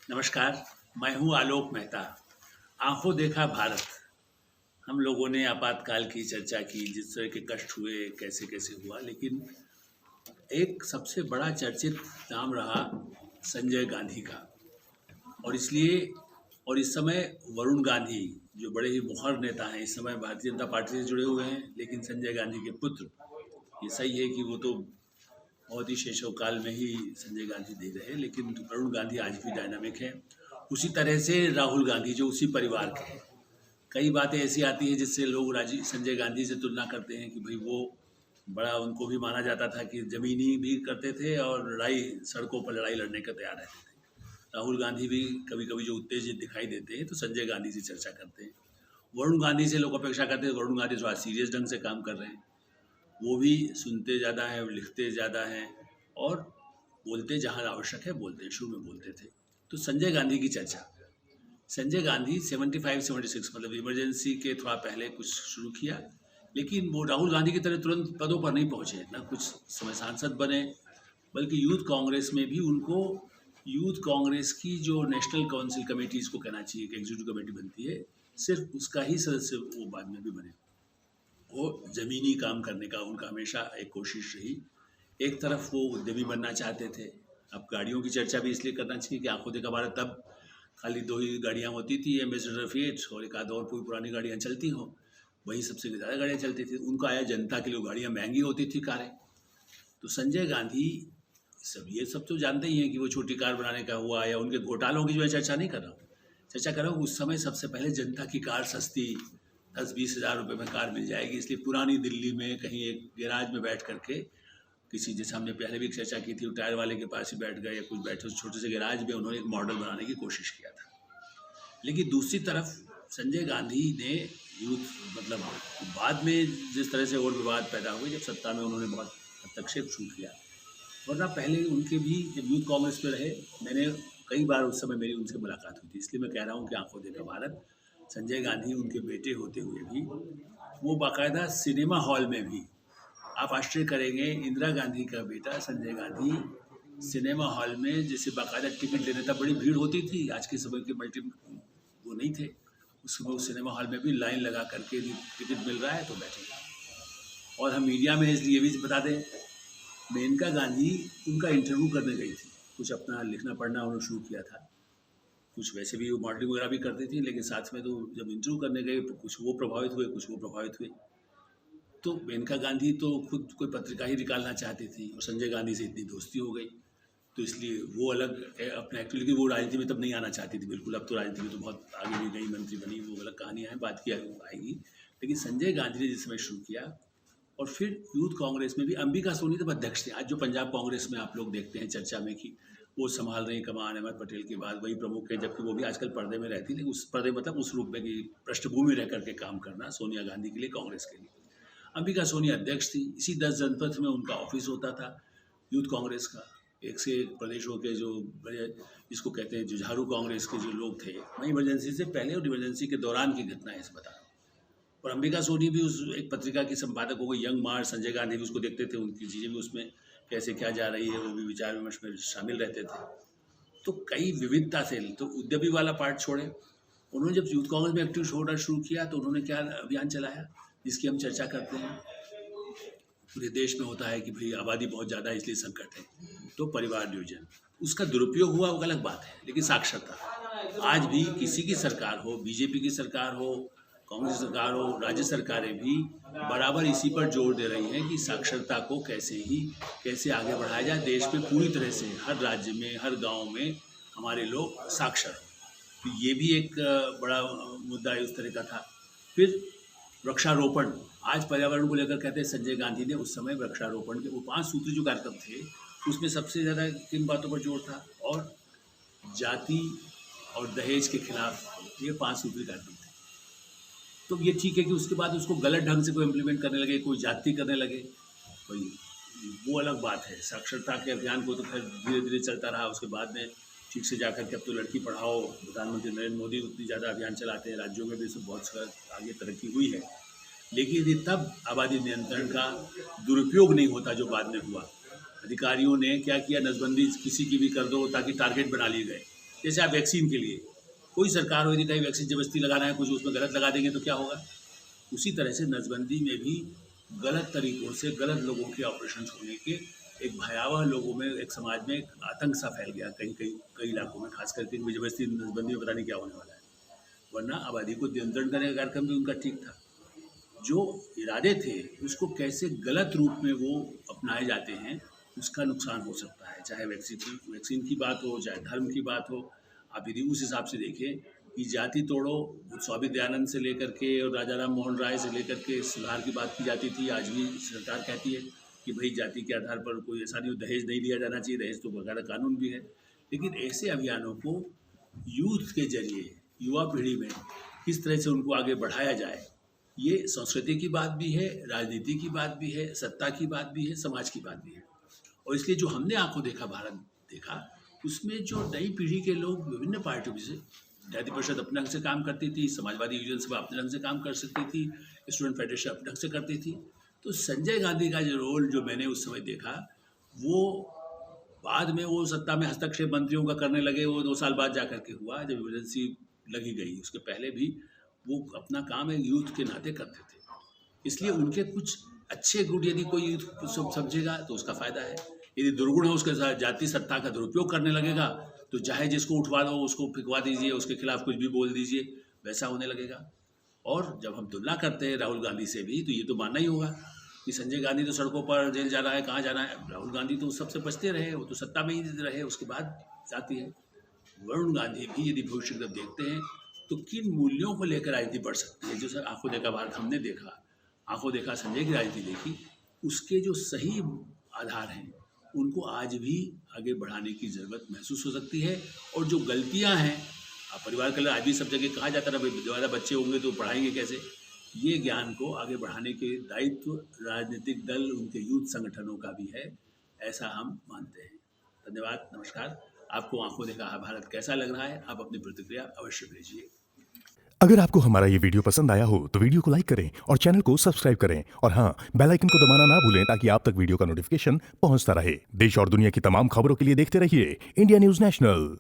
नमस्कार, मैं हूँ आलोक मेहता। आंखों देखा भारत। हम लोगों ने आपातकाल की चर्चा की, जिस तरह के कष्ट हुए, कैसे-कैसे हुआ, लेकिन एक सबसे बड़ा चर्चित नाम रहा संजय गांधी का। और इसलिए और इस समय वरुण गांधी, जो बड़े ही मुखर नेता हैं, इस समय भारतीय जनता पार्टी से जुड़े हुए हैं, लेकिन संजय गांधी के पुत्र, ये सही है कि वो तो बहुत ही शैशवकाल में ही संजय गांधी दे रहे हैं, लेकिन वरुण गांधी आज भी डायनामिक है। उसी तरह से राहुल गांधी, जो उसी परिवार के हैं। कई बातें ऐसी आती हैं जिससे लोग राजीव संजय गांधी से तुलना करते हैं कि भाई वो बड़ा, उनको भी माना जाता था कि ज़मीनी भी करते थे और लड़ाई, सड़कों पर लड़ाई लड़ने का तैयार रहते थे। राहुल गांधी भी कभी कभी जो उत्तेजित दिखाई देते हैं तो संजय गांधी से चर्चा करते हैं। वरुण गांधी से लोग अपेक्षा करते हैं, वरुण गांधी थोड़ा सीरियस ढंग से काम कर रहे हैं। वो भी सुनते ज़्यादा हैं, लिखते ज़्यादा हैं और बोलते जहाँ आवश्यक है बोलते हैं, शुरू में बोलते थे। तो संजय गांधी की चर्चा। संजय गांधी 75-76 मतलब इमरजेंसी के थोड़ा पहले कुछ शुरू किया, लेकिन वो राहुल गांधी की तरह तुरंत पदों पर नहीं पहुंचे, ना कुछ समय सांसद बने, बल्कि यूथ कांग्रेस में भी उनको, यूथ कांग्रेस की जो नेशनल काउंसिल कमेटी इसको कहना चाहिए कि एग्जीक्यूटिव कमेटी बनती है, सिर्फ उसका ही सदस्य वो बाद में भी बने। वो ज़मीनी काम करने का उनका हमेशा एक कोशिश रही। एक तरफ वो उद्यमी बनना चाहते थे। अब गाड़ियों की चर्चा भी इसलिए करना चाहिए कि आंखों देखा भारत तब खाली 2 ही गाड़ियाँ होती थी, एम्बेसडर फिएट और एक आध और कोई पुरानी गाड़ियाँ चलती हों, वही सबसे ज़्यादा गाड़ियाँ चलती थी। उनको आया जनता के लिए गाड़ियाँ महंगी होती थी, कारें। तो संजय गांधी ये सब तो जानते ही हैं कि वो छोटी कार बनाने का हुआ या उनके घोटालों की जो है चर्चा नहीं कर रहा हूँ। चर्चा कर रहा हूँ उस समय सबसे पहले जनता की कार सस्ती 10-20 हज़ार रुपये में कार मिल जाएगी, इसलिए पुरानी दिल्ली में कहीं एक गैराज में बैठ करके किसी, जैसे हमने पहले भी चर्चा की थी, टायर वाले के पास ही बैठ गए या कुछ बैठे उस छोटे से गैराज में उन्होंने एक मॉडल बनाने की कोशिश किया था। लेकिन दूसरी तरफ संजय गांधी ने यूथ, मतलब बाद में जिस तरह से और विवाद पैदा हुए, जब सत्ता में उन्होंने बहुत हस्तक्षेप शुरू किया, वरना पहले उनके भी जब यूथ कांग्रेस में रहे, मैंने कई बार उस समय मेरी उनसे मुलाकात हुई थी। इसलिए मैं कह रहा हूँ कि आंखों देखा भारत, संजय गांधी उनके बेटे होते हुए भी वो बाकायदा सिनेमा हॉल में भी, आप आश्चर्य करेंगे, इंदिरा गांधी का बेटा संजय गांधी सिनेमा हॉल में जैसे बाकायदा टिकट लेने तक बड़ी भीड़ होती थी, आज के समय के मल्टी वो नहीं थे, उस समय उस सिनेमा हॉल में भी लाइन लगा करके टिकट मिल रहा है तो बैठेगा। और हम मीडिया में इसलिए भी बता दें, मेनका गांधी उनका इंटरव्यू करने गई थी, कुछ अपना लिखना पढ़ना उन्होंने शुरू किया था, कुछ वैसे भी वो मॉडलिंग वगैरह भी करती थी, लेकिन साथ में तो जब इंटरव्यू करने गए तो कुछ वो प्रभावित हुए, कुछ वो प्रभावित हुए। तो मेनका गांधी तो खुद कोई पत्रिका ही निकालना चाहती थी और संजय गांधी से इतनी दोस्ती हो गई, तो इसलिए वो अलग अपने एक्चुअली की वो राजनीति में तब नहीं आना चाहती थी बिल्कुल। अब तो राजनीति में तो बहुत आगे भी गई, मंत्री बनी, वो अलग कहानियाँ हैं, बात की आएगी। लेकिन संजय गांधी ने जिस समय शुरू किया, और फिर यूथ कांग्रेस में भी अंबिका सोनी तब अध्यक्ष थे। आज जो पंजाब कांग्रेस में आप लोग देखते हैं चर्चा में कि वो संभाल रही कमान, अहमद पटेल के बाद वही प्रमुख है, जबकि वो भी आजकल पर्दे में रहती है, लेकिन उस पर्दे मतलब उस रूप में कि पृष्ठभूमि रह करके काम करना सोनिया गांधी के लिए, कांग्रेस के लिए। अंबिका सोनी अध्यक्ष थी। इसी 10 जनपथ में उनका ऑफिस होता था यूथ कांग्रेस का। एक से एक प्रदेशों के जो बड़े, जिसको कहते हैं जुझारू कांग्रेस के जो लोग थे, मैं इमरजेंसी से पहले और इमरजेंसी के दौरान की घटना है बता रहा हूँ। और अंबिका सोनी भी उस एक पत्रिका की संपादक हो गई, यंग मार्च। संजय गांधी भी उसको देखते थे, उनकी चीज़ें भी उसमें कैसे क्या जा रही है वो भी विचार विमर्श में शामिल रहते थे। तो कई विविधता से, तो उद्यमी वाला पार्ट छोड़े, उन्होंने जब यूथ कांग्रेस में एक्टिव होना शुरू किया तो उन्होंने क्या अभियान चलाया जिसकी हम चर्चा करते हैं। पूरे देश में होता है कि भाई आबादी बहुत ज़्यादा है इसलिए संकट है, तो परिवार नियोजन, उसका दुरुपयोग हुआ वो अलग बात है, लेकिन साक्षरता आज भी किसी की सरकार हो, बीजेपी की सरकार हो, कांग्रेस सरकार हो, राज्य सरकारें भी बराबर इसी पर जोर दे रही हैं कि साक्षरता को कैसे आगे बढ़ाया जाए। देश में पूरी तरह से हर राज्य में, हर गांव में हमारे लोग साक्षर हों, तो ये भी एक बड़ा मुद्दा उस तरह का था। फिर वृक्षारोपण, आज पर्यावरण को लेकर कहते हैं संजय गांधी ने उस समय वृक्षारोपण के वो 5 सूत्री जो कार्यक्रम थे, उसमें सबसे ज़्यादा किन बातों पर जोर था, और जाति और दहेज के खिलाफ ये 5 सूत्री कार्यक्रम थे। तो ये ठीक है कि उसके बाद उसको गलत ढंग से कोई इम्प्लीमेंट करने लगे, कोई जाति करने लगे, भाई वो अलग बात है। साक्षरता के अभियान को तो खैर धीरे धीरे चलता रहा, उसके बाद में ठीक से जाकर के अब तो लड़की पढ़ाओ, प्रधानमंत्री नरेंद्र मोदी उतनी ज़्यादा अभियान चलाते हैं, राज्यों में भी सब बहुत आगे तरक्की हुई है। लेकिन ये तब आबादी नियंत्रण का दुरुपयोग नहीं होता जो बाद में हुआ। अधिकारियों ने क्या किया, नसबंदी किसी की भी कर दो ताकि टारगेट बना लिए गए, जैसे आप वैक्सीन के लिए कोई सरकार हो, यदि कहीं वैक्सीन जबरदस्ती लगाना है, कुछ उसमें गलत लगा देंगे तो क्या होगा। उसी तरह से नसबंदी में भी गलत तरीक़ों से गलत लोगों के ऑपरेशन होने के एक भयावह लोगों में, एक समाज में एक आतंक सा फैल गया कई इलाकों में, खास करके जबरदस्ती नसबंदी में पता नहीं क्या होने वाला है। वरना आबादी को नियंत्रण करने का कार्यक्रम भी उनका ठीक था। जो इरादे थे उसको कैसे गलत रूप में वो अपनाए जाते हैं, उसका नुकसान हो सकता है। चाहे वैक्सीन की बात हो, चाहे धर्म की बात हो। आप यदि उस हिसाब से देखें कि जाति तोड़ो, स्वामी दयानंद से लेकर के और राजा राम मोहन राय से लेकर के सुधार की बात की जाती थी। आज भी सरकार कहती है कि भाई जाति के आधार पर कोई ऐसा नहीं, दहेज नहीं लिया जाना चाहिए, दहेज तो बकायदा कानून भी है। लेकिन ऐसे अभियानों को यूथ के जरिए युवा पीढ़ी में किस तरह से उनको आगे बढ़ाया जाए, ये संस्कृति की बात भी है, राजनीति की बात भी है, सत्ता की बात भी है, समाज की बात भी है। और इसलिए जो हमने आंखों देखा भारत देखा, उसमें जो नई पीढ़ी के लोग विभिन्न पार्टियों से, जाति परिषद अपने ढंग से काम करती थी, समाजवादी युवजन सभा अपने ढंग से काम कर सकती थी, स्टूडेंट फेडरेशन अपने ढंग से करती थी। तो संजय गांधी का जो रोल जो मैंने उस समय देखा, वो बाद में वो सत्ता में हस्तक्षेप मंत्रियों का करने लगे, वो 2 साल बाद जा करके हुआ जब इमरजेंसी लगी गई। उसके पहले भी वो अपना काम एक यूथ के नाते करते थे। इसलिए उनके कुछ अच्छे गुण यदि कोई यूथ समझेगा तो उसका फ़ायदा है। यदि दुर्गुण है, उसके साथ जाति सत्ता का दुरुपयोग करने लगेगा तो चाहे जिसको उठवा लो, उसको फिकवा दीजिए, उसके खिलाफ कुछ भी बोल दीजिए, वैसा होने लगेगा। और जब हम तुलना करते हैं राहुल गांधी से भी, तो ये तो मानना ही होगा कि संजय गांधी तो सड़कों पर जेल जाना है, कहाँ जाना है, राहुल गांधी तो सबसे बचते रहे, वो तो सत्ता में ही रहे, उसके बाद जाती है। वरुण गांधी भी यदि भविष्य की तरफ देखते हैं तो किन मूल्यों को लेकर राजनीति बढ़ सकती है, जो सर आंखों देखा भारत हमने देखा, आंखों देखा संजय की राजनीति देखी, उसके जो सही आधार हैं उनको आज भी आगे बढ़ाने की ज़रूरत महसूस हो सकती है। और जो गलतियां हैं, परिवार के लिए आज भी सब जगह कहा जाता है ना, ज़्यादा बच्चे होंगे तो पढ़ाएंगे कैसे, ये ज्ञान को आगे बढ़ाने के दायित्व राजनीतिक दल, उनके यूथ संगठनों का भी है, ऐसा हम मानते हैं। धन्यवाद, नमस्कार। आपको आंखों देखा भारत कैसा लग रहा है, आप अपनी प्रतिक्रिया अवश्य भेजिए। अगर आपको हमारा ये वीडियो पसंद आया हो तो वीडियो को लाइक करें और चैनल को सब्सक्राइब करें, और हाँ, बेल आइकन को दबाना ना भूलें ताकि आप तक वीडियो का नोटिफिकेशन पहुंचता रहे। देश और दुनिया की तमाम खबरों के लिए देखते रहिए इंडिया न्यूज़ नेशनल।